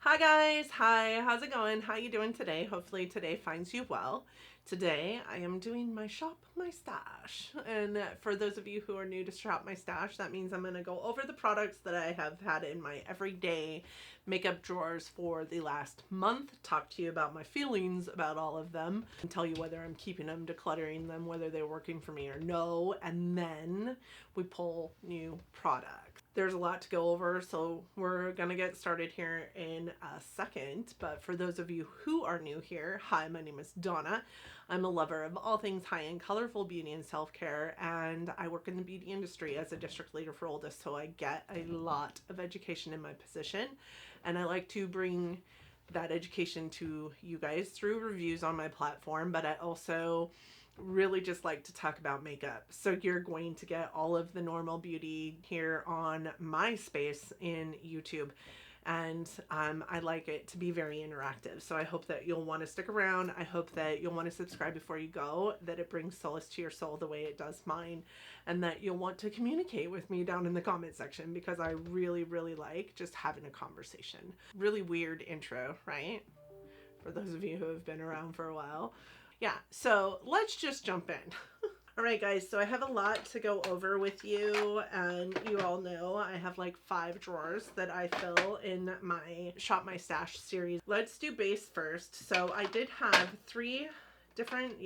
Hi guys, hi, how's it going? How you doing today? Hopefully today finds you well. Today I am doing my shop my stash, and for those of you who are new to shop my stash, that means I'm going to go over the products that I have had in my everyday makeup drawers for the last month, talk to you about my feelings about all of them, and tell you whether I'm keeping them, decluttering them, whether they're working for me or no, and then we pull new products. There's a lot to go over, so we're gonna get started here in a second. But for those of you who are new here, hi, my name is Donna. I'm a lover of all things high-end, colorful beauty and self-care, and I work in the beauty industry as a district leader for Oldest, so I get a lot of education in my position, and I like to bring that education to you guys through reviews on my platform, but I also really just like to talk about makeup. So you're going to get all of the normal beauty here on my space in YouTube. And I like it to be very interactive. So I hope that you'll want to stick around. I hope that you'll want to subscribe before you go, that it brings solace to your soul the way it does mine, and that you'll want to communicate with me down in the comment section, because I really, really like just having a conversation. Really weird intro, right? For those of you who have been around for a while. Yeah, so let's just jump in. All right, guys, so I have a lot to go over with you, and you all know I have like 5 drawers that I fill in my Shop My Stash series. Let's do base first. So I did have 3 different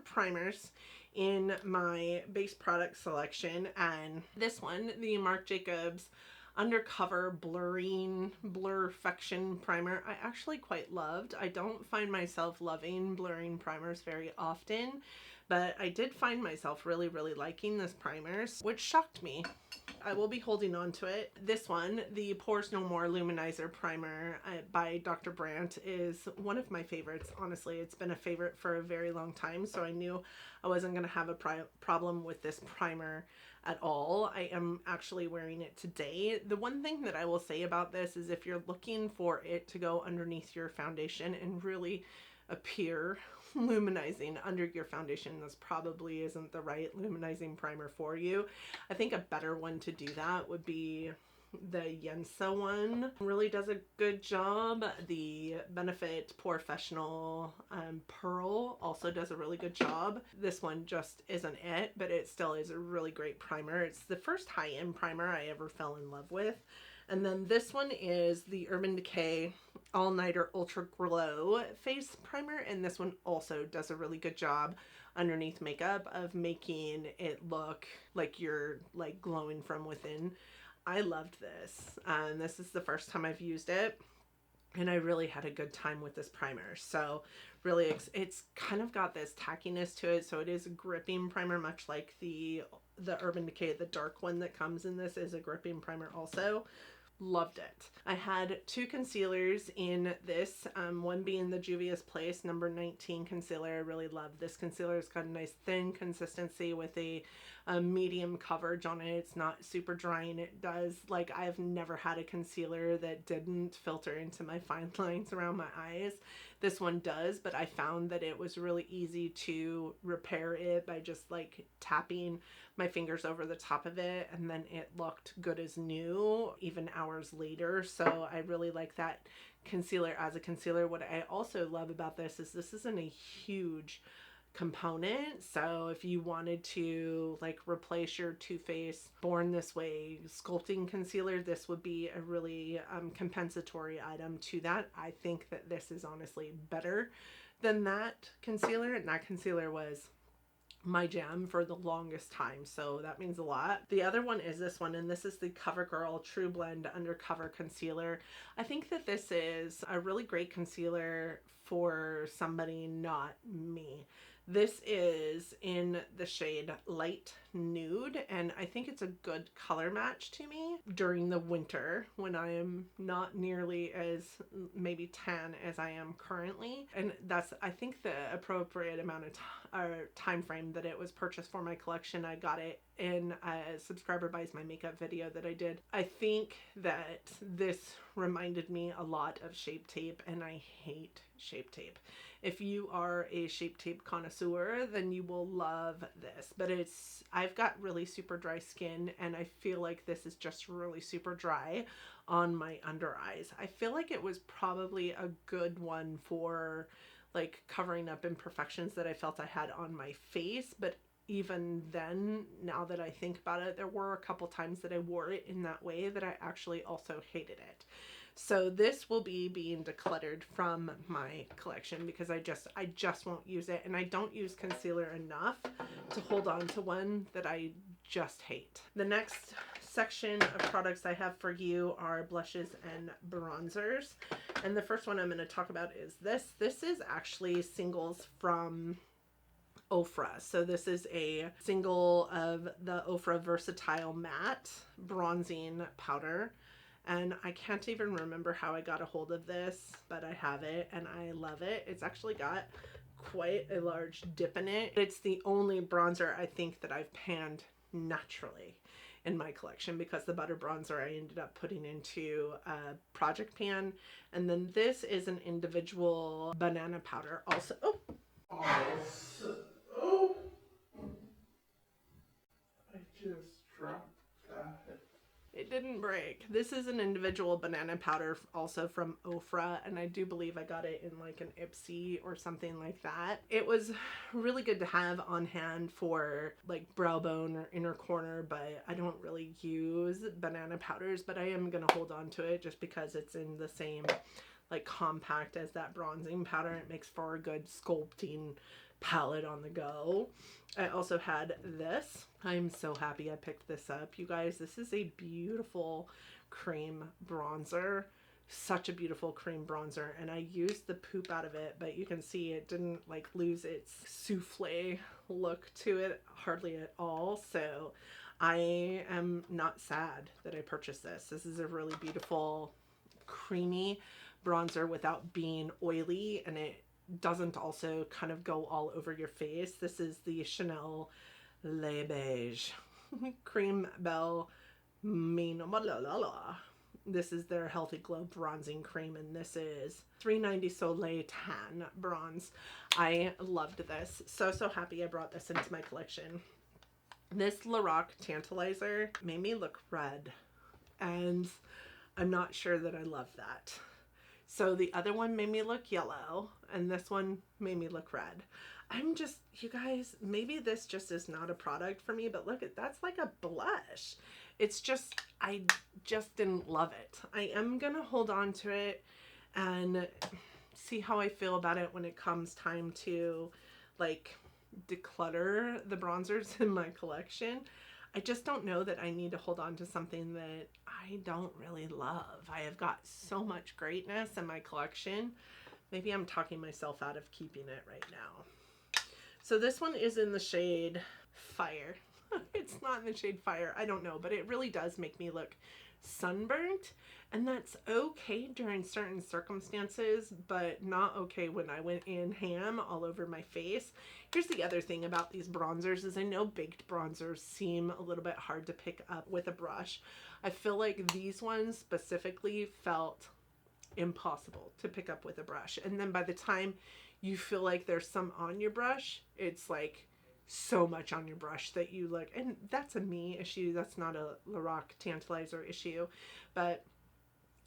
primers in my base product selection, and this one, the Marc Jacobs Undercover Blurfection primer, I actually quite loved. I don't find myself loving blurring primers very often, but I did find myself really, really liking this primer, which shocked me. I will be holding on to it. This one, the Pores No More Luminizer primer by Dr. Brandt, is one of my favorites. Honestly, it's been a favorite for a very long time, so I knew I wasn't going to have a problem with this primer at all. I am actually wearing it today. The one thing that I will say about this is if you're looking for it to go underneath your foundation and really appear luminizing under your foundation, this probably isn't the right luminizing primer for you. I think a better one to do that would be the Yensa one. Really does a good job. The Benefit Professional Pearl also does a really good job. This one just isn't it, but it still is a really great primer. It's the first high-end primer I ever fell in love with. And then this one is the Urban Decay All Nighter Ultra Glow Face Primer, and this one also does a really good job underneath makeup of making it look like you're like glowing from within. I loved this, and this is the first time I've used it, and I really had a good time with this primer. So really it's kind of got this tackiness to it, so it is a gripping primer, much like the Urban Decay, the dark one that comes in this is a gripping primer also. Loved it. I had 2 concealers in this, one being the Juvia's Place number 19 concealer. I really love this concealer. It's got a nice thin consistency with a medium coverage on it. It's not super drying. It does, like, I've never had a concealer that didn't filter into my fine lines around my eyes. This one does, but I found that it was really easy to repair it by just like tapping my fingers over the top of it, and then it looked good as new even hours later. So I really like that concealer as a concealer. What I also love about this isn't a huge component, so if you wanted to like replace your Too Faced Born This Way sculpting concealer, this would be a really compensatory item to that. I think that this is honestly better than that concealer, and that concealer was my jam for the longest time, so that means a lot. The other one is this one, and this is the Covergirl Trublend Undercover Concealer. I think that this is a really great concealer for somebody not me. This is in the shade Light Nude, and I think it's a good color match to me during the winter when I am not nearly as maybe tan as I am currently. And that's, I think, the appropriate amount of time frame that it was purchased for my collection. I got it in a subscriber buys my makeup video that I did. I think that this reminded me a lot of Shape Tape, and I hate Shape Tape. If you are a Shape Tape connoisseur, then you will love this, but I've got really super dry skin, and I feel like this is just really super dry on my under eyes. I feel like it was probably a good one for like covering up imperfections that I felt I had on my face, but even then, now that I think about it, there were a couple times that I wore it in that way that I actually also hated it. So this will be being decluttered from my collection because I just won't use it, and I don't use concealer enough to hold on to one that I just hate. The next section of products I have for you are blushes and bronzers. And the first one I'm going to talk about is this. This is actually singles from Ofra. So this is a single of the Ofra Versatile Matte Bronzing Powder. And I can't even remember how I got a hold of this, but I have it and I love it. It's actually got quite a large dip in it. It's the only bronzer I think that I've panned naturally in my collection, because the butter bronzer I ended up putting into a project pan. And then this is an individual banana powder also. Oh, I just dropped that. It didn't break. This is an individual banana powder also from Ofra, and I do believe I got it in like an IPSY or something like that. It was really good to have on hand for like brow bone or inner corner, but I don't really use banana powders, but I am gonna hold on to it just because it's in the same like compact as that bronzing powder. It makes for a good sculpting palette on the go. I also had this. I'm so happy I picked this up. You guys, this is a beautiful cream bronzer. Such a beautiful cream bronzer, and I used the poop out of it, but you can see it didn't like lose its souffle look to it hardly at all. So I am not sad that I purchased this. This is a really beautiful creamy bronzer without being oily, and it doesn't also kind of go all over your face. This is the Chanel Le Beige Cream Belle Minomalala. This is their Healthy Glow bronzing cream, and this is 390 Soleil Tan Bronze. I loved this. So happy I brought this into my collection. This Lorac Tantalizer made me look red, and I'm not sure that I love that. So the other one made me look yellow, and this one made me look red. I'm just, you guys, maybe this just is not a product for me, but look at, that's like a blush. It's just, I just didn't love it. I am gonna hold on to it and see how I feel about it when it comes time to like declutter the bronzers in my collection. I just don't know that I need to hold on to something that I don't really love. I have got so much greatness in my collection. Maybe I'm talking myself out of keeping it right now. So this one is in the shade Fire. It's not in the shade Fire. I don't know, but it really does make me look sunburnt, and that's okay during certain circumstances, but not okay when I went in ham all over my face. Here's the other thing about these bronzers is I know baked bronzers seem a little bit hard to pick up with a brush. I feel like these ones specifically felt impossible to pick up with a brush, and then by the time you feel like there's some on your brush, it's like so much on your brush that you look, and that's a me issue, that's not a Lorac Tantalizer issue, but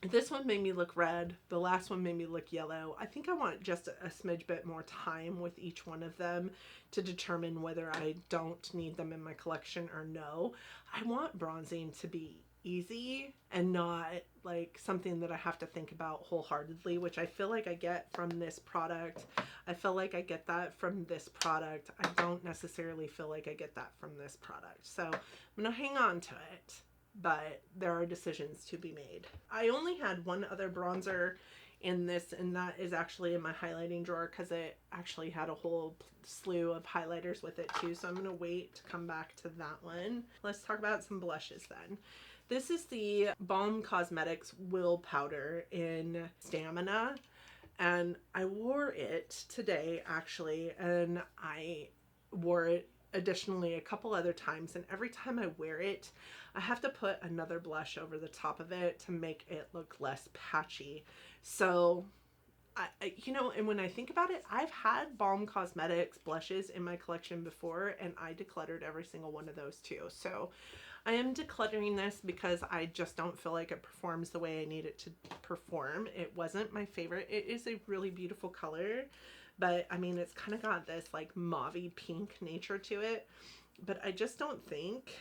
this one made me look red. The last one made me look yellow. I think I want just a smidge bit more time with each one of them to determine whether I don't need them in my collection or no. I want bronzing to be easy and not like something that I have to think about wholeheartedly, which I feel like I get from this product. I feel like I get that from this product. I don't necessarily feel like I get that from this product. So I'm gonna hang on to it, but there are decisions to be made. I only had one other bronzer in this, and that is actually in my highlighting drawer because it actually had a whole slew of highlighters with it too. So I'm gonna wait to come back to that one. Let's talk about some blushes then. This is the Balm Cosmetics Will Powder in Stamina, and I wore it today actually, and I wore it additionally a couple other times, and every time I wear it I have to put another blush over the top of it to make it look less patchy. So you know, and when I think about it, I've had Balm Cosmetics blushes in my collection before, and I decluttered every single one of those too. So I am decluttering this because I just don't feel like it performs the way I need it to perform. It wasn't my favorite. It is a really beautiful color, but I mean, it's kind of got this like mauvey pink nature to it, but I just don't think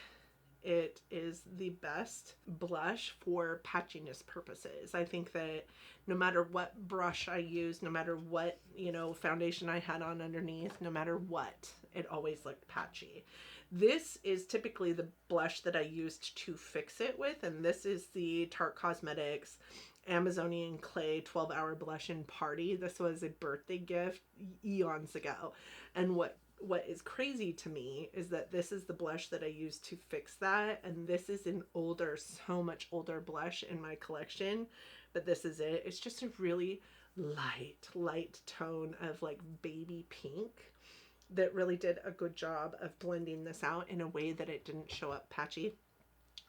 it is the best blush for patchiness purposes. I think that no matter what brush I use, no matter what, you know, foundation I had on underneath, no matter what, it always looked patchy. This is typically the blush that I used to fix it with, and this is the Tarte Cosmetics Amazonian Clay 12-Hour Blush in Party. This was a birthday gift eons ago, and what is crazy to me is that this is the blush that I used to fix that, and this is an older, so much older blush in my collection, but this is it. It's just a really light tone of like baby pink that really did a good job of blending this out in a way that it didn't show up patchy.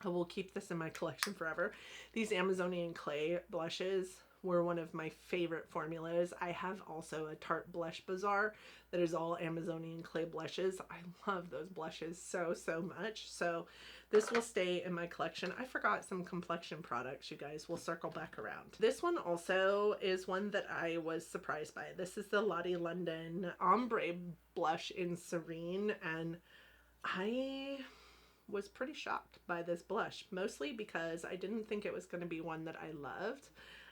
I will keep this in my collection forever. These Amazonian Clay blushes were one of my favorite formulas. I have also a Tarte Blush Bazaar that is all Amazonian Clay blushes. I love those blushes so much. So this will stay in my collection. I forgot some complexion products, you guys. We'll circle back around. This one also is one that I was surprised by. This is the Lottie London Ombre Blush in Serene, and I was pretty shocked by this blush, mostly because I didn't think it was going to be one that I loved,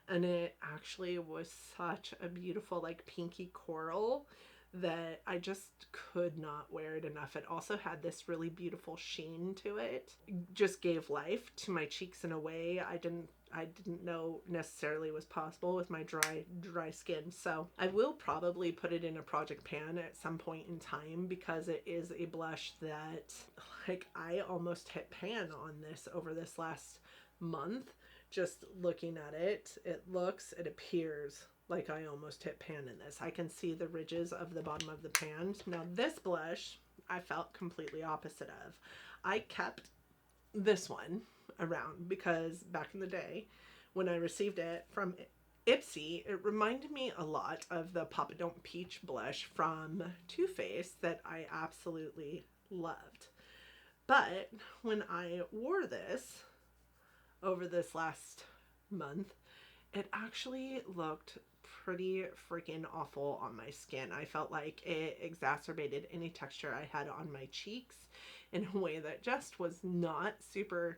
and it actually was such a beautiful like pinky coral that I just could not wear it enough. It also had this really beautiful sheen to it. Just gave life to my cheeks in a way I didn't know necessarily was possible with my dry skin. So I will probably put it in a project pan at some point in time, because it is a blush that like I almost hit pan on this over this last month. Just looking at it, it appears like I almost hit pan in this. I can see the ridges of the bottom of the pan. Now this blush, I felt completely opposite of. I kept this one around because back in the day when I received it from IPSY, it reminded me a lot of the Papa Don't Peach blush from Too Faced that I absolutely loved. But when I wore this over this last month, it actually looked pretty freaking awful on my skin. I felt like it exacerbated any texture I had on my cheeks in a way that just was not super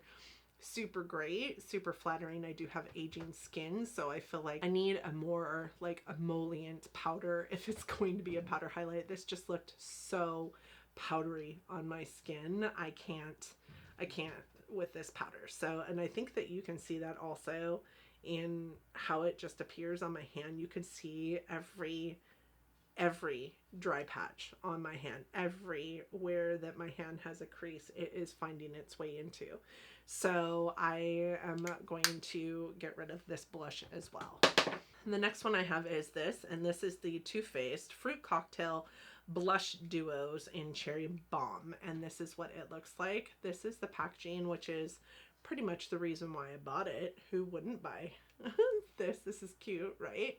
great, super flattering. I do have aging skin, so I feel like I need a more like emollient powder if it's going to be a powder highlight. This just looked so powdery on my skin. I can't with this powder. So, and I think that you can see that also in how it just appears on my hand. You can see every dry patch on my hand, everywhere that my hand has a crease, it is finding its way into. So I am going to get rid of this blush as well. And the next one I have is this, and this is the Too Faced Fruit Cocktail Blush Duos in Cherry Bomb, and this is what it looks like. This is the packaging, which is pretty much the reason why I bought it. Who wouldn't buy this? This is cute, right?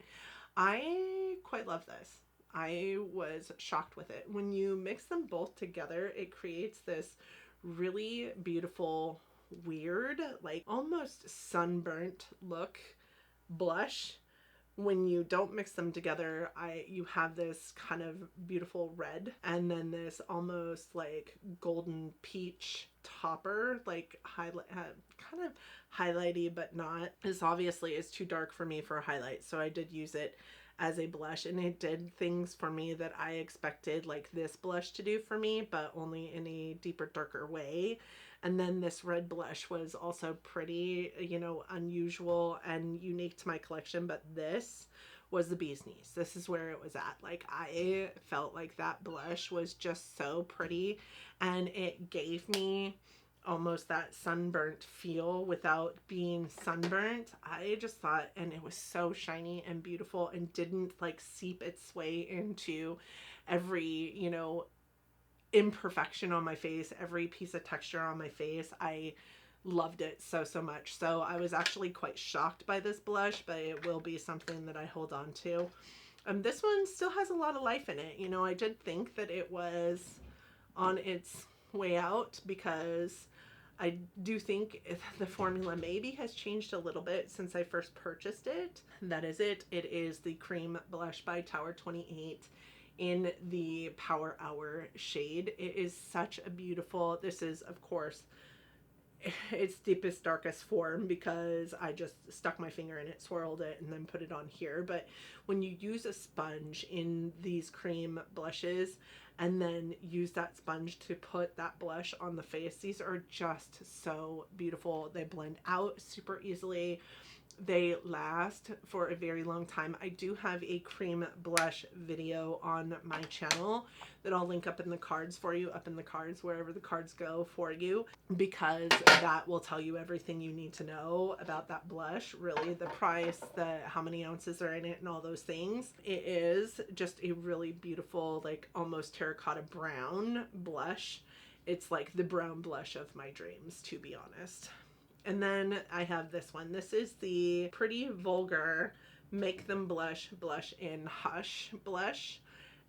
I quite love this. I was shocked with it. When you mix them both together, it creates this really beautiful, weird, like almost sunburnt look blush. When you don't mix them together, you have this kind of beautiful red, and then this almost like golden peach topper, like kind of highlighty, but not. This obviously is too dark for me for a highlight, so I did use it as a blush, and it did things for me that I expected like this blush to do for me, but only in a deeper, darker way. And then this red blush was also pretty, you know, unusual and unique to my collection, but this was the bee's knees. This is where it was at. Like, I felt like that blush was just so pretty, and it gave me almost that sunburnt feel without being sunburnt. I just thought, and it was so shiny and beautiful and didn't like seep its way into every, you know, imperfection on my face, every piece of texture on my face. I loved it so much. So I was actually quite shocked by this blush, but it will be something that I hold on to. This one still has a lot of life in it. You know, I did think that it was on its way out because I do think the formula maybe has changed a little bit since I first purchased it. That is it. It is the Cream Blush by Tower 28 in the Power Hour shade. It is such a beautiful, this is of course its deepest, darkest form because I just stuck my finger in it, swirled it, and then put it on here. But when you use a sponge in these cream blushes and then use that sponge to put that blush on the face, these are just so beautiful. They blend out super easily. They last for a very long time. I do have a cream blush video on my channel that I'll link up in the cards for you, up in the cards, wherever the cards go for you, because that will tell you everything you need to know about that blush, really, the price, how many ounces are in it, and all those things. It is just a really beautiful, like almost terracotta brown blush. It's like the brown blush of my dreams, to be honest. And then I have this one. This is the Pretty Vulgar Make Them Blush Blush in Hush blush.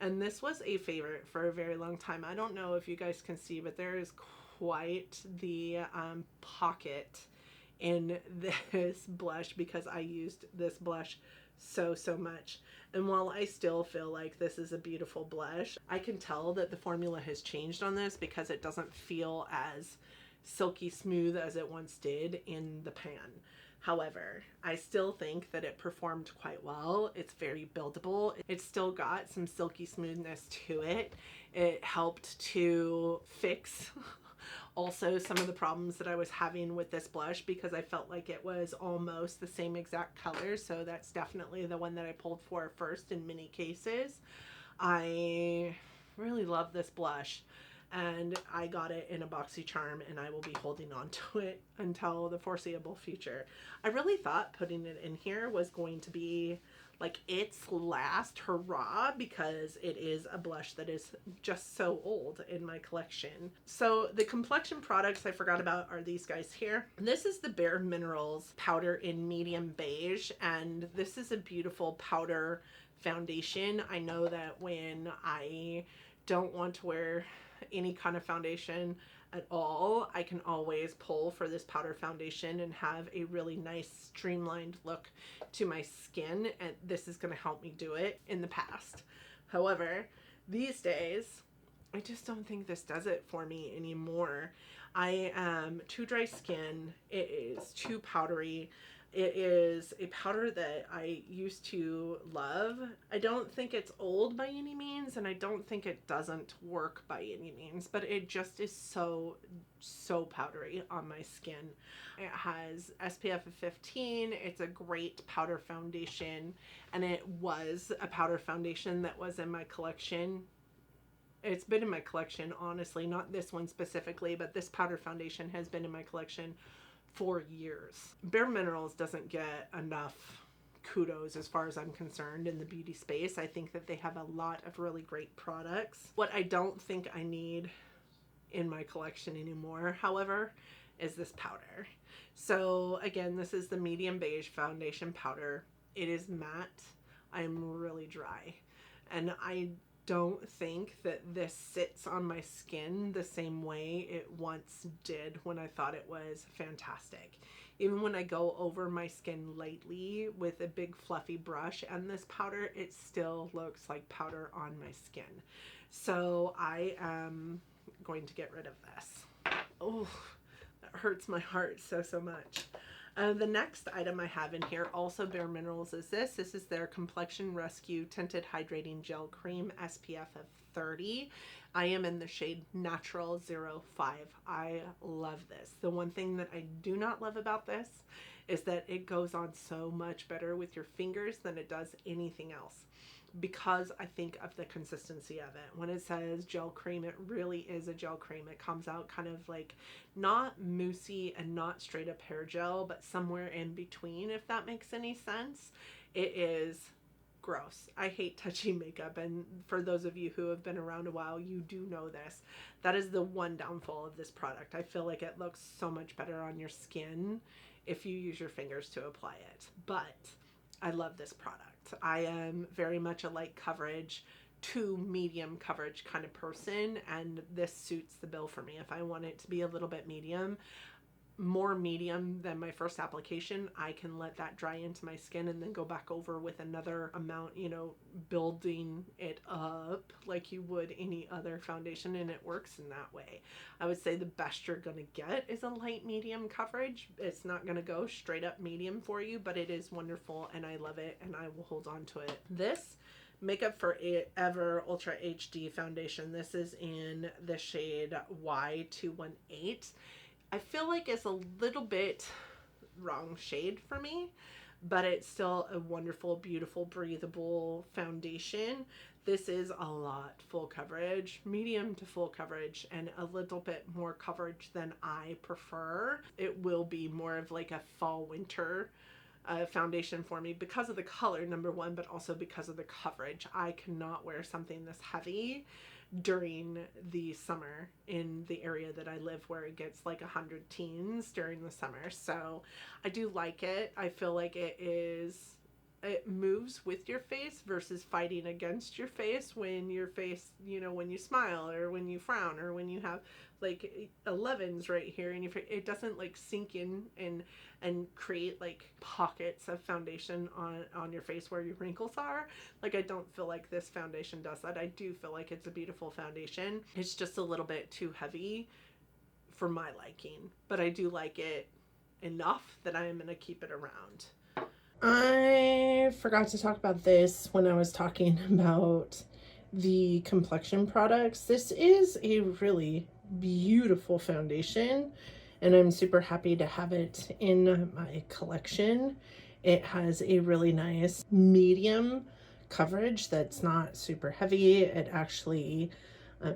And this was a favorite for a very long time. I don't know if you guys can see, but there is quite the pocket in this blush because I used this blush so much. And while I still feel like this is a beautiful blush, I can tell that the formula has changed on this because it doesn't feel as silky smooth as it once did in the pan. However, I still think that it performed quite well. It's very buildable. It's still got some silky smoothness to it. It helped to fix also some of the problems that I was having with this blush because I felt like it was almost the same exact color. So that's definitely the one that I pulled for first in many cases. I really love this blush. And I got it in a boxy charm and I will be holding on to it until the foreseeable future. I really thought putting it in here was going to be like its last hurrah because it is a blush that is just so old in my collection. So the complexion products I forgot about are these guys here. This is the Bare Minerals powder in medium beige, and this is a beautiful powder foundation. I know that when I don't want to wear any kind of foundation at all, I can always pull for this powder foundation and have a really nice streamlined look to my skin, and this is going to help me do it in the past. However, these days I just don't think this does it for me anymore. I am too dry skin. It is too powdery. It is a powder that I used to love. I don't think it's old by any means, and I don't think it doesn't work by any means, but it just is so powdery on my skin. It has SPF of 15. It's a great powder foundation, and it was a powder foundation that was in my collection. It's been in my collection, honestly, not this one specifically, but this powder foundation has been in my collection for years. Bare Minerals doesn't get enough kudos as far as I'm concerned in the beauty space. I think that they have a lot of really great products. What I don't think I need in my collection anymore, however, is this powder. So again, this is the medium beige foundation powder. It is matte. I'm really dry, and I don't think that this sits on my skin the same way it once did when I thought it was fantastic. Even when I go over my skin lightly with a big fluffy brush and this powder, it still looks like powder on my skin. So I am going to get rid of this. Oh, that hurts my heart so much. The next item I have in here, also Bare Minerals, is this. This is their Complexion Rescue Tinted Hydrating Gel Cream, SPF of 30. I am in the shade Natural 05. I love this. The one thing that I do not love about this is that it goes on so much better with your fingers than it does anything else, because I think of the consistency of it. When it says gel cream, it really is a gel cream. It comes out kind of like not moussey and not straight up hair gel, but somewhere in between, if that makes any sense. It is gross. I hate touching makeup, and for those of you who have been around a while, you do know this. That is the one downfall of this product. I feel like it looks so much better on your skin if you use your fingers to apply it. But I love this product. I am very much a light coverage, too medium coverage kind of person, and this suits the bill for me. If I want it to be a little bit medium, more medium than my first application, I can let that dry into my skin and then go back over with another amount, you know, building it up like you would any other foundation, and it works in that way. I would say the best you're gonna get is a light medium coverage. It's not gonna go straight up medium for you, but it is wonderful and I love it and I will hold on to it. This Makeup Forever Ultra HD foundation, this is in the shade Y218. I feel like it's a little bit wrong shade for me, but it's still a wonderful, beautiful, breathable foundation. This is a lot full coverage, medium to full coverage, and a little bit more coverage than I prefer. It will be more of like a fall winter foundation for me because of the color, number one, but also because of the coverage. I cannot wear something this heavy during the summer in the area that I live, where it gets like 100 teens during the summer. So I do like it. I feel like it moves with your face versus fighting against your face when your face, you know, when you smile or when you frown or when you have like 11s right here in your face. It doesn't like sink in and create like pockets of foundation on your face where your wrinkles are. Like, I don't feel like this foundation does that. I do feel like it's a beautiful foundation. It's just a little bit too heavy for my liking, but I do like it enough that I am going to keep it around. I forgot to talk about this when I was talking about the complexion products. This is a really beautiful foundation, and I'm super happy to have it in my collection. It has a really nice medium coverage that's not super heavy. It actually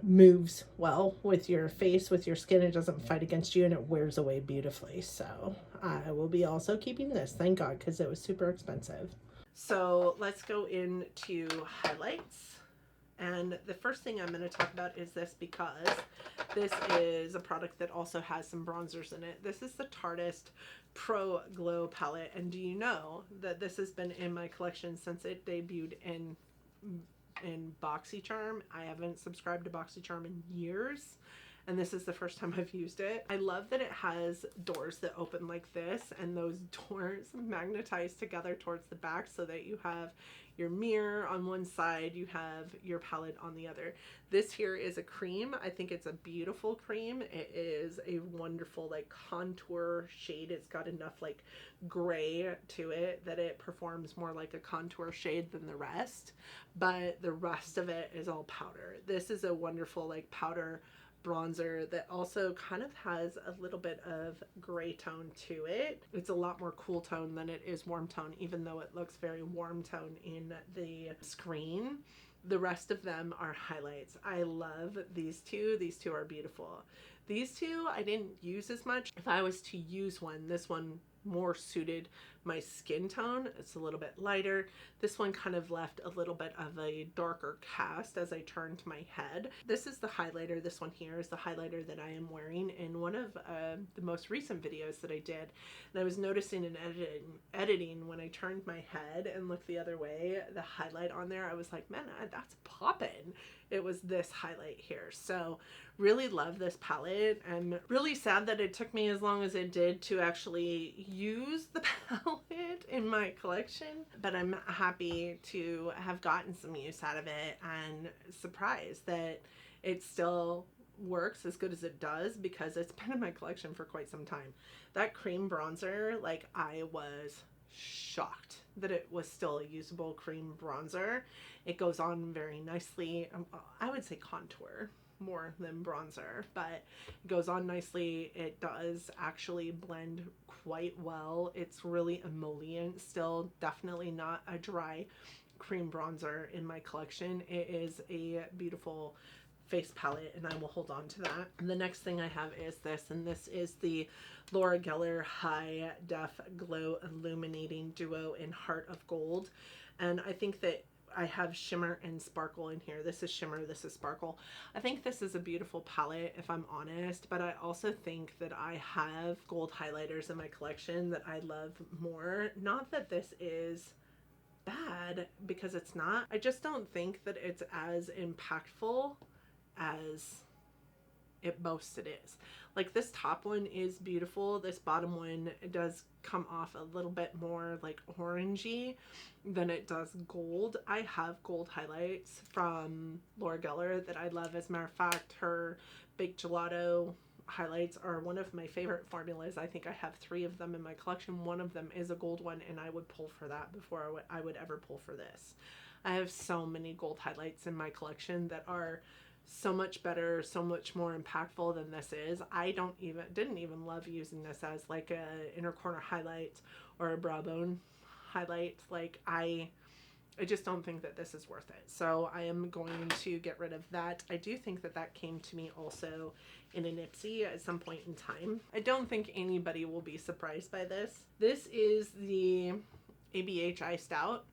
moves well with your face, with your skin. It doesn't fight against you, and it wears away beautifully. So I will be also keeping this, thank God, because it was super expensive. So let's go into highlights. And the first thing I'm going to talk about is this, because this is a product that also has some bronzers in it. This is the Tarteist Pro Glow palette, and do you know that this has been in my collection since it debuted in BoxyCharm? I haven't subscribed to BoxyCharm in years, and this is the first time I've used it. I love that it has doors that open like this, and those doors magnetize together towards the back so that you have your mirror on one side, you have your palette on the other. This here is a cream. I think it's a beautiful cream. It is a wonderful like contour shade. It's got enough like gray to it that it performs more like a contour shade than the rest, but the rest of it is all powder. This is a wonderful like powder bronzer that also kind of has a little bit of gray tone to it. It's a lot more cool tone than it is warm tone, even though it looks very warm tone in the screen. The rest of them are highlights. I love these two. These two are beautiful. These two I didn't use as much. If I was to use one, this one more suited my skin tone. It's a little bit lighter. This one kind of left a little bit of a darker cast as I turned my head. This is the highlighter. This one here is the highlighter that I am wearing in one of the most recent videos that I did. And I was noticing in editing when I turned my head and looked the other way, the highlight on there, I was like, man, that's poppin'. It was this highlight here. So really love this palette. I'm really sad that it took me as long as it did to actually use the palette in my collection, but I'm happy to have gotten some use out of it and surprised that it still works as good as it does, because it's been in my collection for quite some time. That cream bronzer, like, I was shocked that it was still a usable cream bronzer. It goes on very nicely. I would say contour more than bronzer, but it goes on nicely. It does actually blend quite well. It's really emollient still, definitely not a dry cream bronzer in my collection. It is a beautiful face palette, and I will hold on to that. And the next thing I have is this, and this is the Laura Geller High Def Glow Illuminating Duo in Heart of Gold. And I think that I have shimmer and sparkle in here. This is shimmer, this is sparkle. I think this is a beautiful palette, if I'm honest, but I also think that I have gold highlighters in my collection that I love more. Not that this is bad. bad because it's not. I just don't think that it's as impactful as it boasts it is. Like this top one is beautiful. This bottom one, it does come off a little bit more like orangey than it does gold. I have gold highlights from Laura Geller that I love. As a matter of fact, her Big Gelato highlights are one of my favorite formulas. I think I have 3 of them in my collection. One of them is a gold one, and I would pull for that before I would ever pull for this. I have so many gold highlights in my collection that are so much better, so much more impactful than this is. I didn't even love using this as like a inner corner highlight or a brow bone highlight. Like I just don't think that this is worth it. So I am going to get rid of that. I do think that that came to me also in an IPSY at some point in time. I don't think anybody will be surprised by this. This is the ABHI Stout.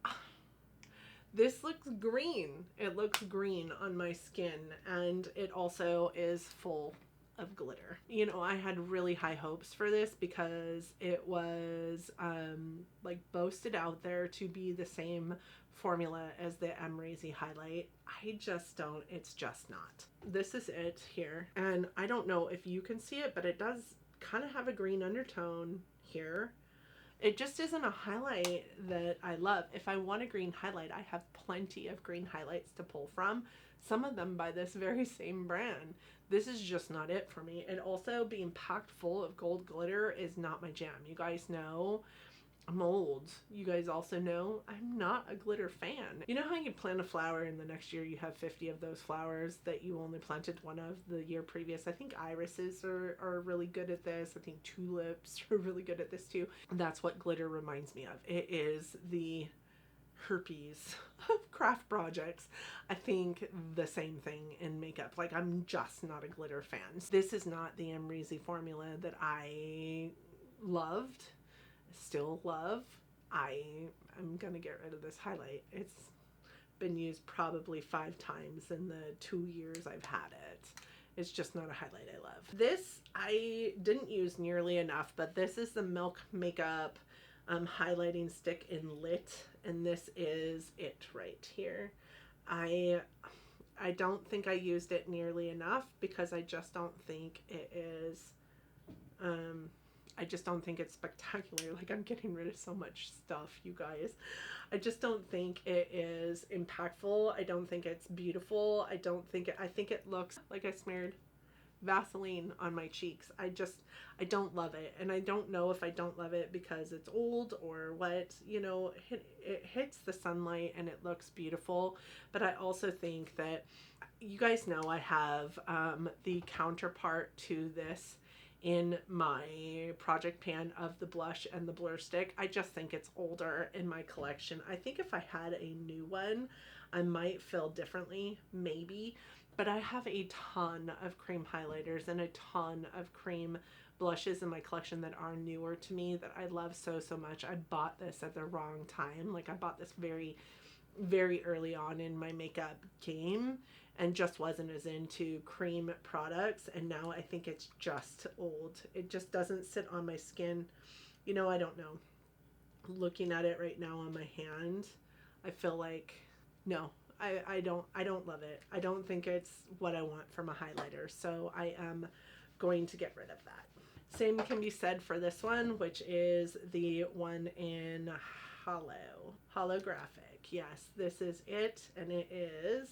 This looks green. It looks green on my skin, and it also is full of glitter. You know, I had really high hopes for this because it was like boasted out there to be the same formula as the Emrazy highlight. I just don't, it's just not. This is it here, and I don't know if you can see it, but it does kind of have a green undertone here. It just isn't a highlight that I love. If I want a green highlight, I have plenty of green highlights to pull from. Some of them by this very same brand. This is just not it for me. And also being packed full of gold glitter is not my jam. You guys know I'm old. You guys also know I'm not a glitter fan. You know how you plant a flower and the next year you have 50 of those flowers that you only planted one of the year previous? I think irises are really good at this. I think tulips are really good at this too. That's what glitter reminds me of. It is the herpes of craft projects. I think the same thing in makeup. Like I'm just not a glitter fan. This is not the Emrazy formula that I loved. Still love. I'm gonna get rid of this highlight. It's been used probably 5 times in the 2 years I've had it. It's just not a highlight I love. This I didn't use nearly enough, but this is the Milk Makeup highlighting stick in Lit, and this is it right here. I don't think I used it nearly enough because I just don't think it is I just don't think it's spectacular. Like I'm getting rid of so much stuff, you guys. I just don't think it is impactful. I don't think it's beautiful. I think it looks like I smeared Vaseline on my cheeks. I don't love it. And I don't know if I don't love it because it's old or what. You know, it hits the sunlight and it looks beautiful. But I also think that, you guys know I have the counterpart to this in my project pan of the blush and the blur stick. I just think it's older in my collection. I think if I had a new one, I might feel differently, maybe. But I have a ton of cream highlighters and a ton of cream blushes in my collection that are newer to me that I love so much. I bought this at the wrong time. Like I bought this very, very early on in my makeup game and just wasn't as into cream products, and now I think it's just old. It just doesn't sit on my skin. You know, I don't know. Looking at it right now on my hand, I feel like no, I don't love it. I don't think it's what I want from a highlighter, so I am going to get rid of that. Same can be said for this one, which is the one in holographic. Yes, this is it, and it is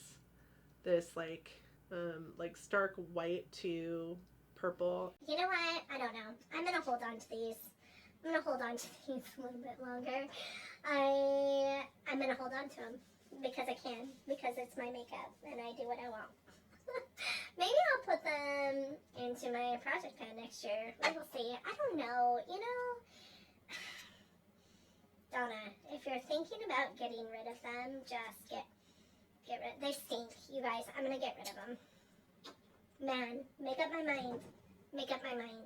this like stark white to purple. You know what? I don't know. I'm gonna hold on to these. I'm gonna hold on to these a little bit longer. I'm gonna hold on to them because I can, because it's my makeup and I do what I want. Maybe I'll put them into my project pan next year. We will see. I don't know. You know, Donna, if you're thinking about getting rid of them, just get rid. They stink, you guys. I'm gonna get rid of them. Man, make up my mind. Make up my mind.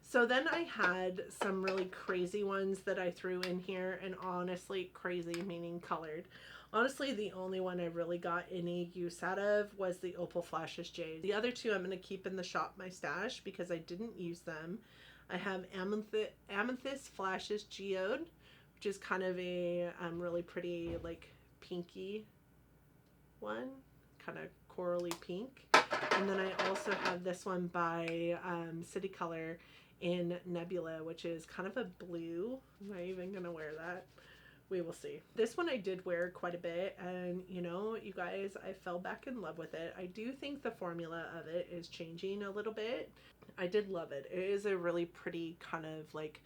So then I had some really crazy ones that I threw in here, and honestly, crazy meaning colored. Honestly, the only one I really got any use out of was the Opal Flashes Jade. The other two I'm going to keep in the shop, my stash, because I didn't use them. I have Amethyst Flashes Geode, which is kind of a really pretty like pinky one, kind of corally pink. And then I also have this one by City Color in Nebula, which is kind of a blue. Am I even gonna wear that? We will see. This one I did wear quite a bit, and you know, you guys, I fell back in love with it. I do think the formula of it is changing a little bit. I did love it. It is a really pretty kind of like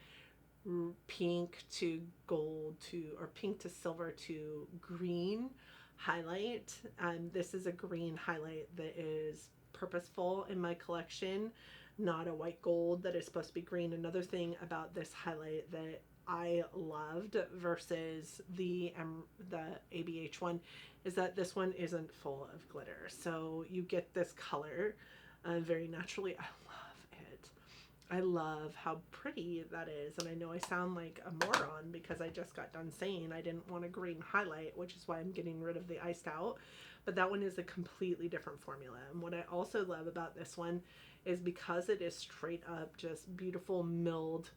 pink to gold to, or pink to silver to green highlight. This is a green highlight that is purposeful in my collection, not a white gold that is supposed to be green. Another thing about this highlight that I loved versus the ABH one is that this one isn't full of glitter, so you get this color very naturally. I love it. I love how pretty that is, and I know I sound like a moron because I just got done saying I didn't want a green highlight, which is why I'm getting rid of the iced out, but that one is a completely different formula. And what I also love about this one is because it is straight up just beautiful milled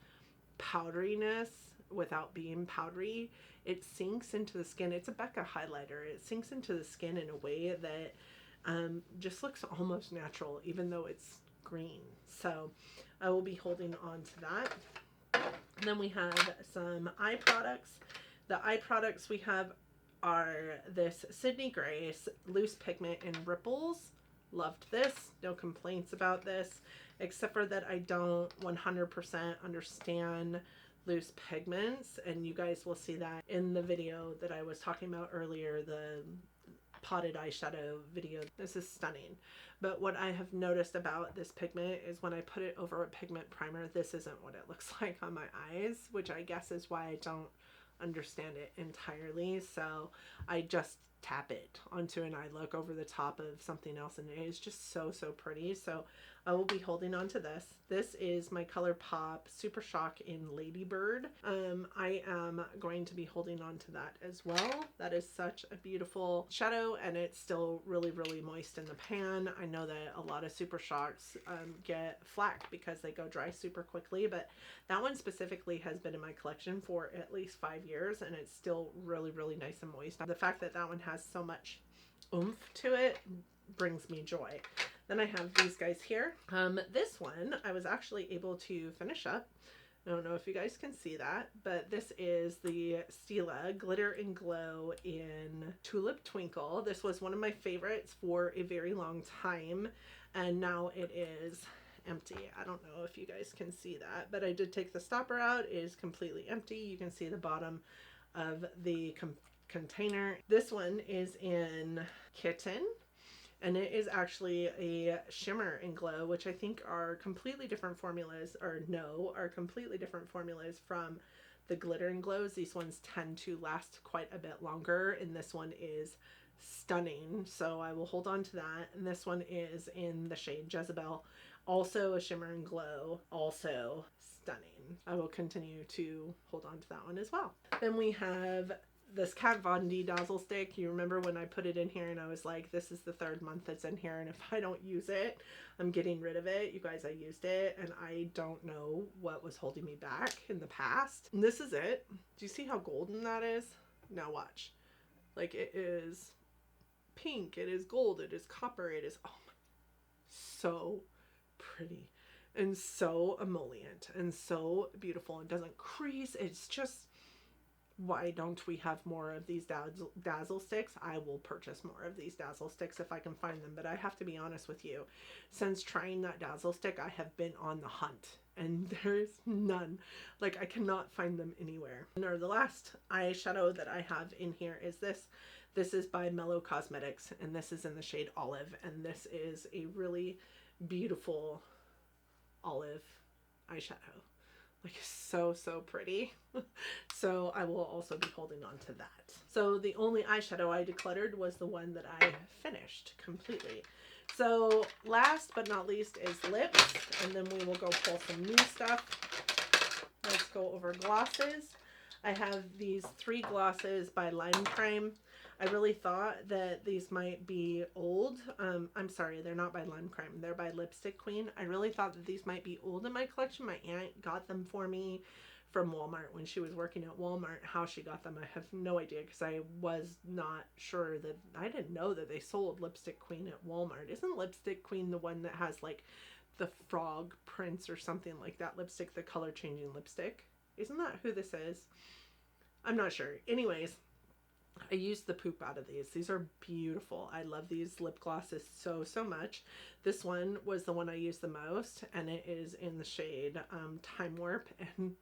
powderiness without being powdery, it sinks into the skin. It's a Becca highlighter. It sinks into the skin in a way that just looks almost natural, even though it's green. So I will be holding on to that. And then we have some eye products. The eye products we have are this Sydney Grace Loose Pigment in Ripples. Loved this. No complaints about this, except for that I don't 100% understand loose pigments, and you guys will see that in the video that I was talking about earlier, the potted eyeshadow video. This is stunning, but what I have noticed about this pigment is when I put it over a pigment primer, this isn't what it looks like on my eyes, which I guess is why I don't understand it entirely. So I just tap it onto an eye look over the top of something else, and it is just so pretty. So I will be holding on to this. This is my ColourPop Super Shock in Ladybird. I am going to be holding on to that as well. That is such a beautiful shadow, and it's still really moist in the pan. I know that a lot of Super Shocks get flack because they go dry super quickly, but that one specifically has been in my collection for at least 5 years, and it's still really nice and moist. The fact that that one has so much oomph to it brings me joy. Then I have these guys here. This one I was actually able to finish up. I don't know if you guys can see that, but this is the Stila Glitter and Glow in Tulip Twinkle. This was one of my favorites for a very long time, and now it is empty. I don't know if you guys can see that, but I did take the stopper out. It is completely empty. You can see the bottom of the container. This one is in Kitten, and it is actually a shimmer and glow, which I think are completely different formulas, are completely different formulas from the glitter and glows. These ones tend to last quite a bit longer, and this one is stunning, so I will hold on to that. And this one is in the shade Jezebel, also a shimmer and glow, also stunning. I will continue to hold on to that one as well. Then we have this Kat Von D Dazzle Stick. You remember when I put it in here and I was like, this is the 3rd month it's in here, and if I don't use it, I'm getting rid of it. You guys, I used it, and I don't know what was holding me back in the past. And this is it. Do you see how golden that is? Now watch. Like, it is pink, it is gold, it is copper, it is, oh my, so pretty and so emollient and so beautiful. It doesn't crease. It's just, why don't we have more of these Dazzle Sticks? I will purchase more of these Dazzle Sticks if I can find them, but I have to be honest with you. Since trying that Dazzle Stick, I have been on the hunt, and there's none. Like, I cannot find them anywhere. And the last eyeshadow that I have in here is this. This is by Mellow Cosmetics, and this is in the shade Olive, and this is a really beautiful olive eyeshadow. Like, so pretty. So I will also be holding on to that. So the only eyeshadow I decluttered was the one that I finished completely. So last but not least is lips, and then we will go pull some new stuff. Let's go over glosses. I have these 3 glosses by Lime Crime. I really thought that these might be old. I'm sorry, they're not by Lime Crime. They're by Lipstick Queen. I really thought that these might be old in my collection. My aunt got them for me from Walmart when she was working at Walmart. How she got them, I have no idea, because I was not sure that, I didn't know that they sold Lipstick Queen at Walmart. Isn't Lipstick Queen the one that has like the frog prints or something like that lipstick, the color changing lipstick? Isn't that who this is? I'm not sure. Anyways, I used the poop out of these. These are beautiful. I love these lip glosses so, so much. This one was the one I used the most, and it is in the shade Time Warp, and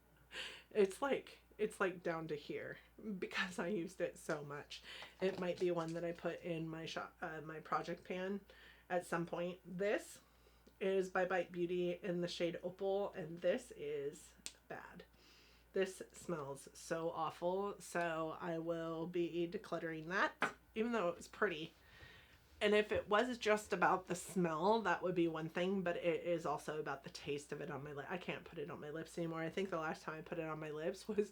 it's like down to here because I used it so much. It might be one that I put in my my project pan at some point. This is by Bite Beauty in the shade Opal, and this is bad. This smells so awful, so I will be decluttering that, even though it was pretty. And if it was just about the smell, that would be one thing, but it is also about the taste of it on my lip. I can't put it on my lips anymore. I think the last time I put it on my lips was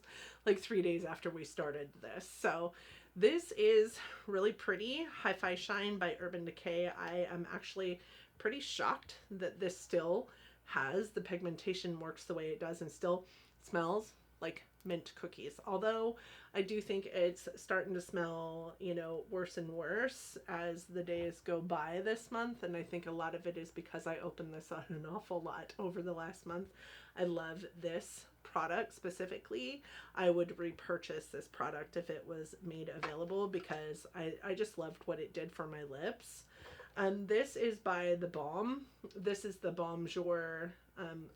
like 3 days after we started this. So this is really pretty. Hi-Fi Shine by Urban Decay. I am actually pretty shocked that this still has the pigmentation, works the way it does, and still smells like mint cookies. Although I do think it's starting to smell, you know, worse and worse as the days go by this month. And I think a lot of it is because I opened this on an awful lot over the last month. I love this product specifically. I would repurchase this product if it was made available because I just loved what it did for my lips. This is by The Balm. This is the Balm Jour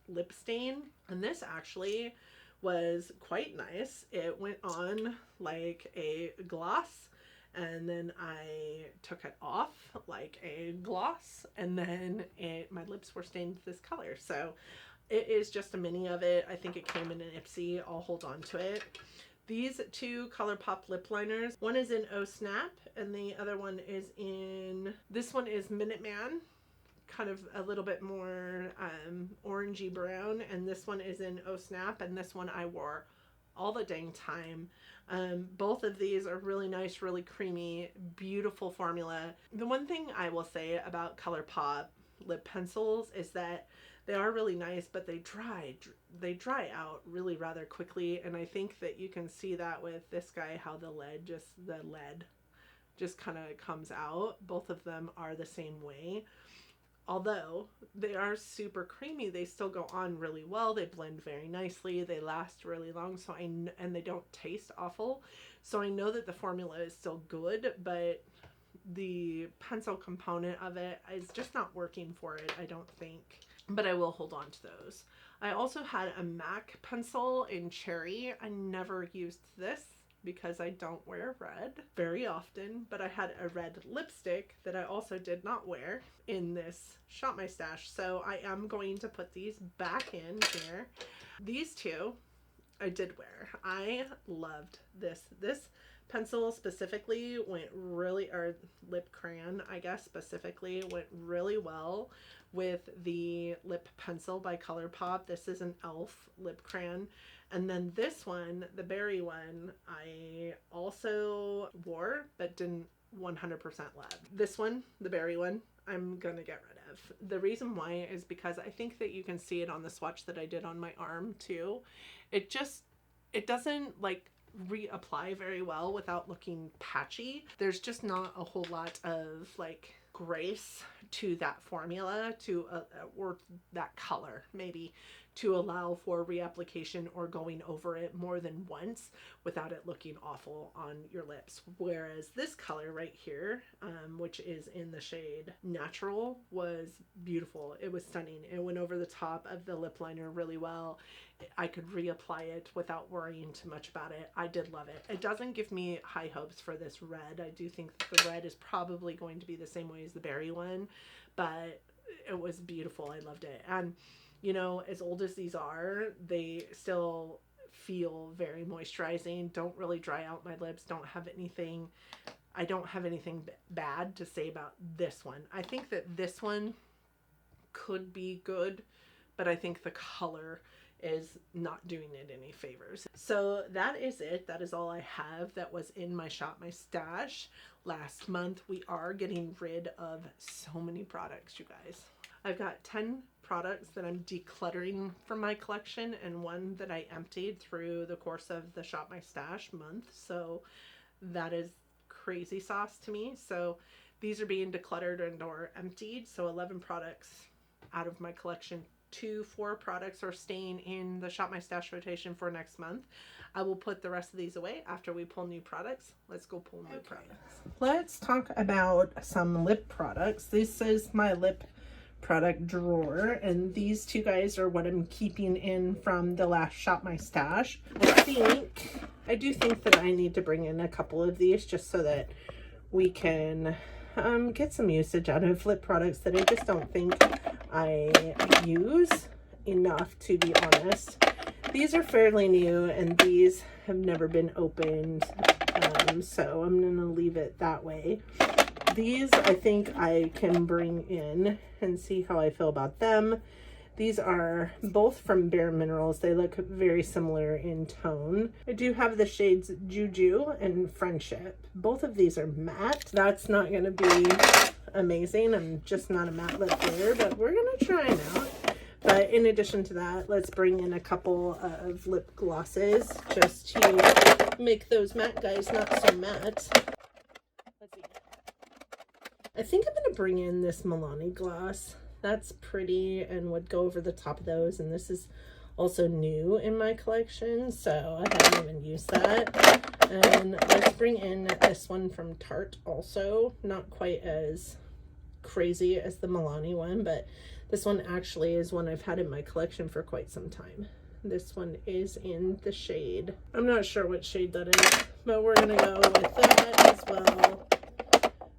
lip stain. And this actually was quite nice. It went on like a gloss, and then I took it off like a gloss, and then my lips were stained this color. So it is just a mini of it. I think it came in an IPSY. I'll hold on to it. These two ColourPop lip liners, one is in Oh Snap, and the other one is in, this one is Minuteman, kind of a little bit more orangey brown, and this one is in Oh Snap, and this one I wore all the dang time. Both of these are really nice, really creamy, beautiful formula. The one thing I will say about ColourPop lip pencils is that they are really nice, but they dry out really rather quickly, and I think that you can see that with this guy, how the lead just kind of comes out. Both of them are the same way. Although they are super creamy, they still go on really well. They blend very nicely. They last really long, and they don't taste awful. So I know that the formula is still good, but the pencil component of it is just not working for it, I don't think. But I will hold on to those. I also had a MAC pencil in Cherry. I never used this because I don't wear red very often, but I had a red lipstick that I also did not wear in this Shop My Stash. So I am going to put these back in here. These two I did wear. I loved this. This pencil specifically went really, or lip crayon, I guess specifically, went really well with the lip pencil by ColourPop. This is an e.l.f. lip crayon. And then this one, the berry one, I also wore but didn't 100% love. This one, the berry one, I'm gonna get rid of. The reason why is because I think that you can see it on the swatch that I did on my arm too. It doesn't like reapply very well without looking patchy. There's just not a whole lot of like grace to that formula or that color maybe to allow for reapplication or going over it more than once without it looking awful on your lips. Whereas this color right here, which is in the shade Natural, was beautiful. It was stunning. It went over the top of the lip liner really well. I could reapply it without worrying too much about it. I did love it. It doesn't give me high hopes for this red. I do think that the red is probably going to be the same way as the berry one, but it was beautiful. I loved it. And you know, as old as these are, they still feel very moisturizing, don't really dry out my lips, I don't have anything bad to say about this one. I think that this one could be good, but I think the color is not doing it any favors. So that is it. That is all I have that was in my Shop My Stash last month. We are getting rid of so many products, you guys. I've got 10 products that I'm decluttering from my collection and one that I emptied through the course of the Shop My Stash month. So that is crazy sauce to me. So these are being decluttered and or emptied. So 11 products out of my collection. 4 products are staying in the Shop My Stash rotation for next month. I will put the rest of these away after we pull new products. Let's go pull new products. Let's talk about some lip products. This is my lip product drawer, and these 2 guys are what I'm keeping in from the last Shop My Stash. I do think that I need to bring in a couple of these just so that we can get some usage out of lip products that I just don't think I use enough, to be honest. These are fairly new and these have never been opened, so I'm gonna leave it that way. These I think I can bring in and see how I feel about them. These are both from Bare Minerals. They look very similar in tone. I do have the shades Juju and Friendship. Both of these are matte. That's not going to be amazing. I'm just not a matte lip player, but we're going to try it out. But in addition to that, let's bring in a couple of lip glosses just to make those matte guys not so matte. Let's see. I think I'm going to bring in this Milani gloss. That's pretty and would go over the top of those, and this is also new in my collection, so I haven't even used that. And let's bring in this one from Tarte, also not quite as crazy as the Milani one, but this one actually is one I've had in my collection for quite some time. This one is in the shade, I'm not sure what shade that is, but we're gonna go with that as well.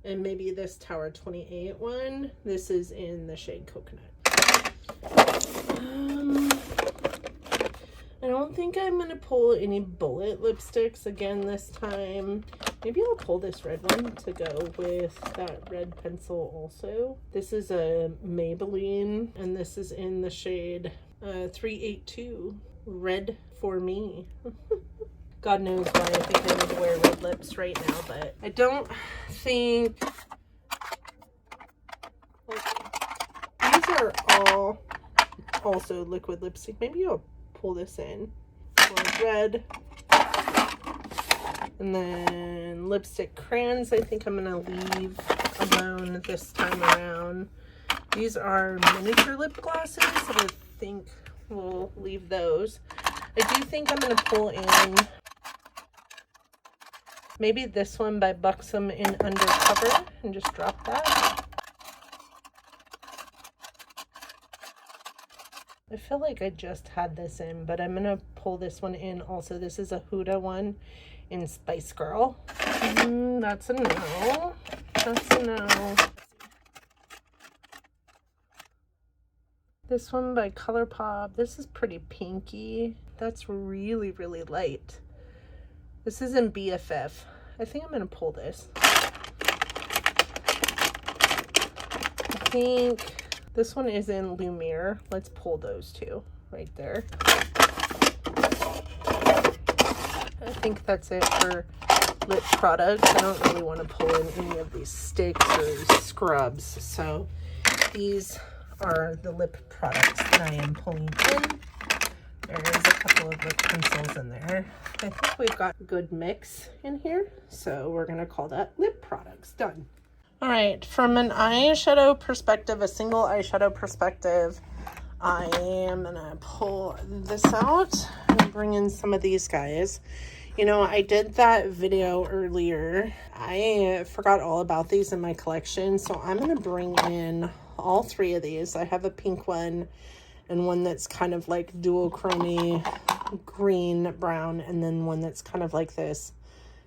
And maybe this Tower 28 one. This is in the shade Coconut. I don't think I'm going to pull any bullet lipsticks again this time. Maybe I'll pull this red one to go with that red pencil also. This is a Maybelline, and this is in the shade 382. Red for me. God knows why I think I need to wear red lips right now, but I don't think... These are all also liquid lipstick. Maybe I'll pull this in. Red. And then lipstick crayons, I think I'm going to leave alone this time around. These are miniature lip glosses, so I think we'll leave those. I do think I'm going to pull in maybe this one by Buxom in Undercover and just drop that. I feel like I just had this in, but I'm going to pull this one in also. This is a Huda one in Spice Girl. That's a no. That's a no. This one by ColourPop. This is pretty pinky. That's really, really light. This is in BFF. I think I'm going to pull this. I think this one is in Lumiere. Let's pull those two right there. I think that's it for lip products. I don't really want to pull in any of these sticks or scrubs. So these are the lip products that I am pulling in. There is a couple of lip pencils in there. I think we've got a good mix in here, so we're going to call that lip products. Done. All right, from an eyeshadow perspective, a single eyeshadow perspective, I am going to pull this out and bring in some of these guys. You know, I did that video earlier. I forgot all about these in my collection, so I'm going to bring in all 3 of these. I have a pink one and one that's kind of like duochrome green brown, and then one that's kind of like this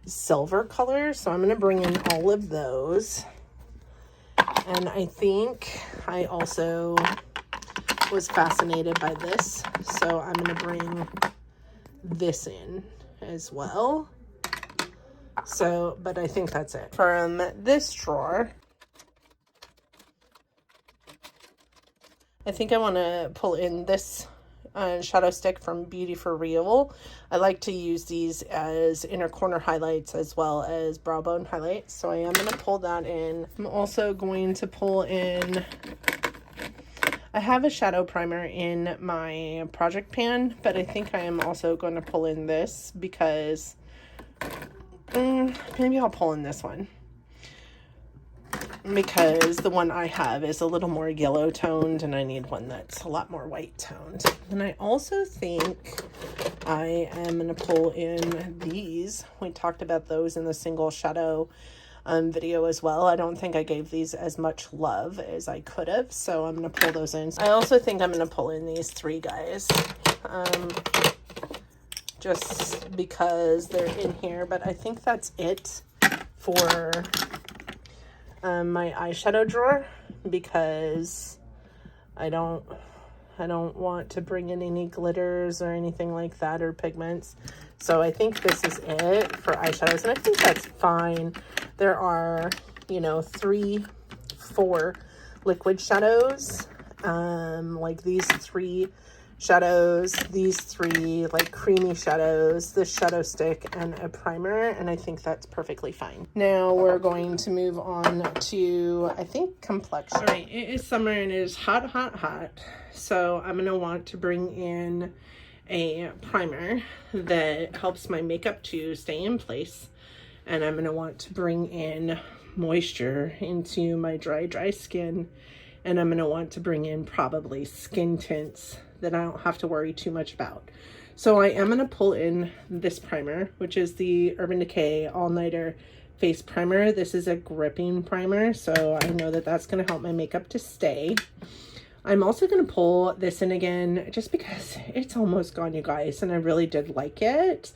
silver color. So I'm going to bring in all of those. And I think I also was fascinated by this, so I'm going to bring this in as well. So, but I think that's it. From this drawer, I think I want to pull in this shadow stick from Beauty for Real. I like to use these as inner corner highlights as well as brow bone highlights. So I am going to pull that in. I'm also going to pull in I have a shadow primer in my project pan, but I think I am also going to pull in this because maybe I'll pull in this one because the one I have is a little more yellow toned and I need one that's a lot more white toned. And I also think I am going to pull in these. We talked about those in the single shadow video as well. I don't think I gave these as much love as I could have, so I'm going to pull those in. I also think I'm going to pull in these three guys just because they're in here, but I think that's it for my eyeshadow drawer because I don't want to bring in any glitters or anything like that or pigments. So I think this is it for eyeshadows, and I think that's fine. There are, you know, 4 liquid shadows, like these 3 shadows, these 3 like creamy shadows, this shadow stick, and a primer, and I think that's perfectly fine. Now we're going to move on to, I think, complexion. All right, it is summer and it is hot, hot, hot. So I'm going to want to bring in a primer that helps my makeup to stay in place. And I'm going to want to bring in moisture into my dry skin. And I'm going to want to bring in probably skin tints that I don't have to worry too much about. So I am going to pull in this primer, which is the Urban Decay All Nighter Face Primer. This is a gripping primer, so I know that that's going to help my makeup to stay. I'm also going to pull this in again just because it's almost gone, you guys, and I really did like it.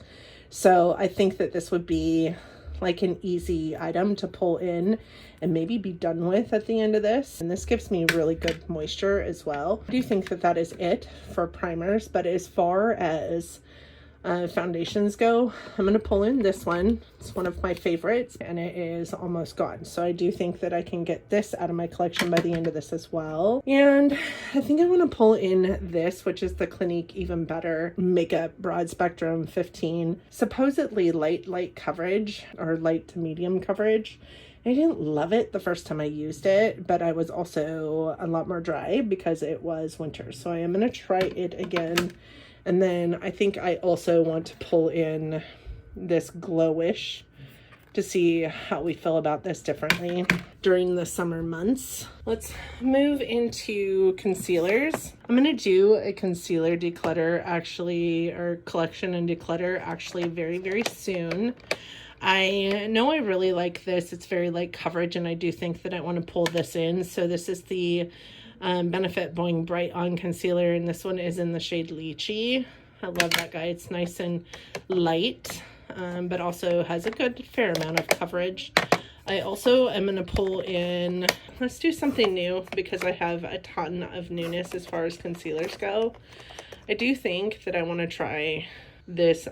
So I think that this would be like an easy item to pull in and maybe be done with at the end of this. And this gives me really good moisture as well. I do think that that is it for primers, but as far as foundations go, I'm going to pull in this one. It's one of my favorites and it is almost gone. So I do think that I can get this out of my collection by the end of this as well. And I think I want to pull in this, which is the Clinique Even Better Makeup Broad Spectrum 15, supposedly light coverage or light to medium coverage. I didn't love it the first time I used it, but I was also a lot more dry because it was winter. So I am going to try it again. And then I think I also want to pull in this Glowish to see how we feel about this differently during the summer months. Let's move into concealers. I'm going to do a concealer declutter actually, or collection and declutter actually very, very soon. I know I really like this. It's very light coverage, and I do think that I want to pull this in. So this is the Benefit Boing Bright On Concealer, and this one is in the shade Lychee. I love that guy. It's nice and light, but also has a good fair amount of coverage. I also am going to pull in, let's do something new because I have a ton of newness as far as concealers go. I do think that I want to try this,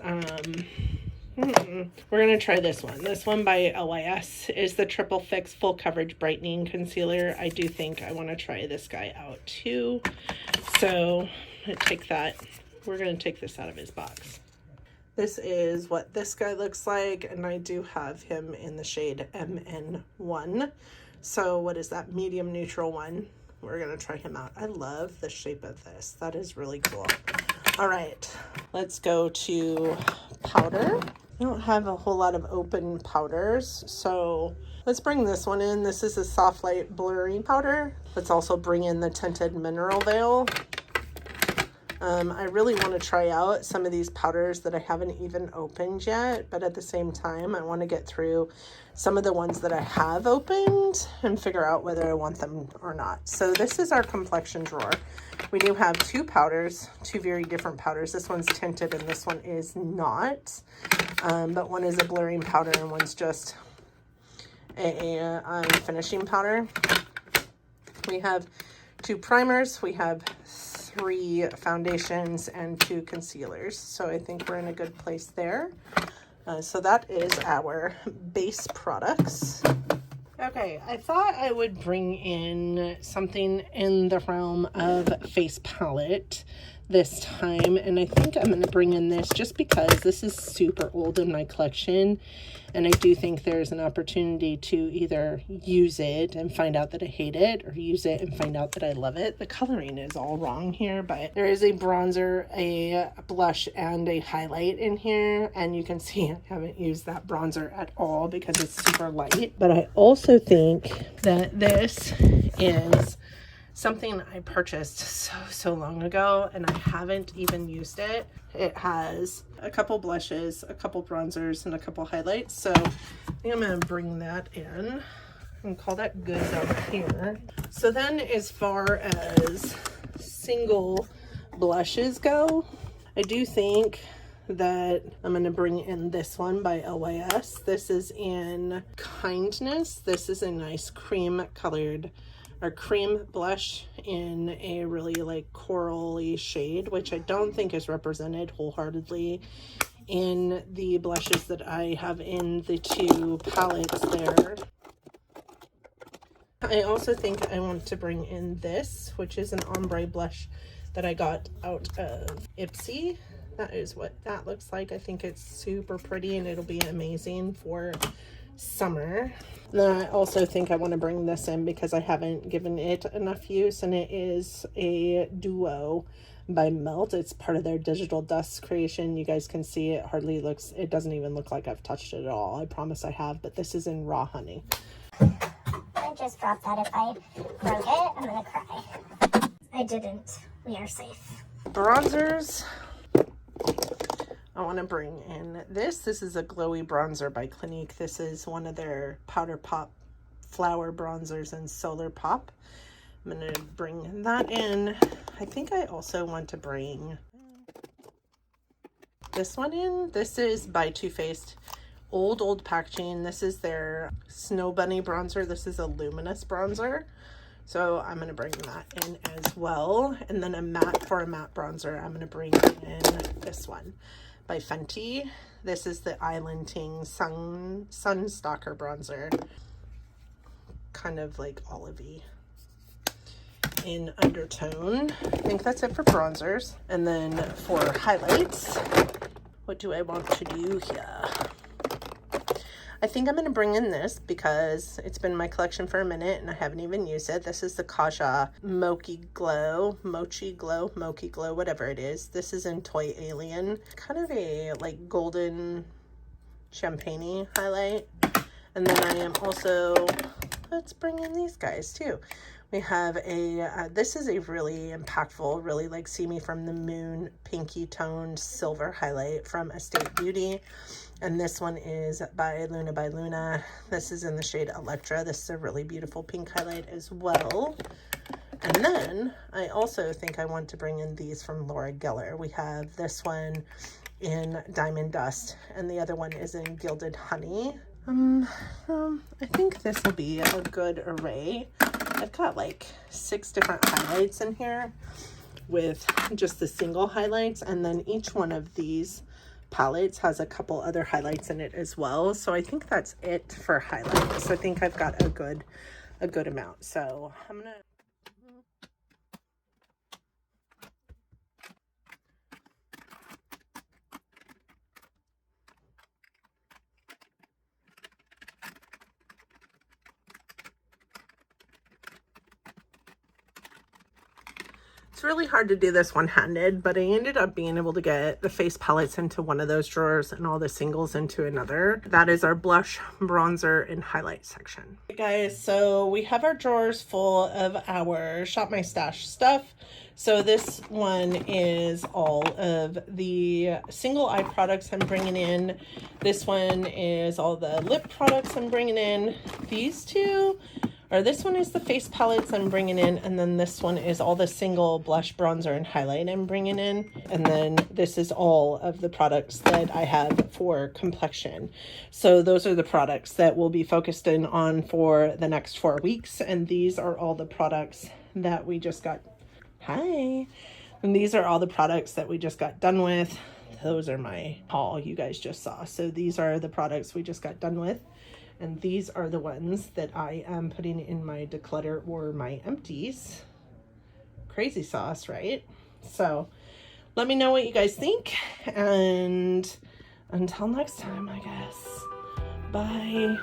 we're going to try this one. This one by LYS is the Triple Fix Full Coverage Brightening Concealer. I do think I want to try this guy out too. So I'm going to take that. We're going to take this out of his box. This is what this guy looks like, and I do have him in the shade MN1. So what is that? Medium neutral one. We're going to try him out. I love the shape of this. That is really cool. All right, let's go to powder. I don't have a whole lot of open powders, so let's bring this one in. This is a soft light blurring powder. Let's also bring in the tinted mineral veil. I really want to try out some of these powders that I haven't even opened yet, but at the same time, I want to get through some of the ones that I have opened and figure out whether I want them or not. So this is our complexion drawer. We do have 2 powders, 2 very different powders. This one's tinted and this one is not, but one is a blurring powder and one's just a finishing powder. We have 2 primers. We have 3 foundations and 2 concealers. So I think we're in a good place there. So that is our base products. Okay, I thought I would bring in something in the realm of face palette this time, and I think I'm going to bring in this just because this is super old in my collection, and I do think there's an opportunity to either use it and find out that I hate it, or use it and find out that I love it. The coloring is all wrong here, but there is a bronzer, a blush, and a highlight in here, and you can see I haven't used that bronzer at all because it's super light. But I also think that this is something I purchased so long ago, and I haven't even used it. It has a couple blushes, a couple bronzers, and a couple highlights. So I think I'm going to bring that in and call that good down here. So then as far as single blushes go, I do think that I'm going to bring in this one by LYS. This is in Kindness. This is a nice cream colored or cream blush in a really like corally shade, which I don't think is represented wholeheartedly in the blushes that I have in the two palettes there. I also think I want to bring in this, which is an ombre blush that I got out of IPSY. That is what that looks like. I think it's super pretty and it'll be amazing for summer. Then I also think I want to bring this in because I haven't given it enough use, and it is a duo by Melt. It's part of their digital dust creation. You guys can see it hardly looks, it doesn't even look like I've touched it at all. I promise I have, but this is in Raw Honey. I just dropped that. If I broke it, I'm gonna cry. I didn't. We are safe. Bronzers. I want to bring in this. This is a glowy bronzer by Clinique. This is one of their Powder Pop Flower Bronzers in Solar Pop. I'm going to bring that in. I think I also want to bring this one in. This is by Too Faced. Old packaging. This is their Snow Bunny bronzer. This is a luminous bronzer. So I'm going to bring that in as well. And then a matte bronzer, I'm going to bring in this one by Fenty. This is the Islanding Sun Stalker bronzer. Kind of like olivey in undertone. I think that's it for bronzers. And then for highlights, what do I want to do here? I think I'm going to bring in this because it's been in my collection for a minute and I haven't even used it. This is the Kaja Mochi Glow, whatever it is. This is in Toy Alien. Kind of a like golden champagne-y highlight. And then I am also, let's bring in these guys too. We have a, this is a really impactful, really like See Me from the Moon, pinky toned silver highlight from Estate Beauty. And this one is by Luna. This is in the shade Electra. This is a really beautiful pink highlight as well. And then I also think I want to bring in these from Laura Geller. We have this one in Diamond Dust and the other one is in Gilded Honey. I think this will be a good array. I've got like 6 different highlights in here with just the single highlights, and then each one of these palettes has a couple other highlights in it as well. So I think that's it for highlights. I think I've got a good amount. So I'm gonna It's really hard to do this one-handed, but I ended up being able to get the face palettes into one of those drawers and all the singles into another. That is our blush, bronzer, and highlight section. Hey guys, so we have our drawers full of our Shop My Stash stuff. So this one is all of the single eye products I'm bringing in. This one is all the lip products I'm bringing in. These two, or this one is the face palettes I'm bringing in, and then this one is all the single blush, bronzer, and highlight I'm bringing in. And then this is all of the products that I have for complexion. So those are the products that we'll be focused in on for the next 4 weeks. And these are all the products that we just got. Hi. And these are all the products that we just got done with. Those are my haul you guys just saw. So these are the products we just got done with. And these are the ones that I am putting in my declutter or my empties. Crazy sauce, right? So Let me know what you guys think, and until next time, I guess. Bye.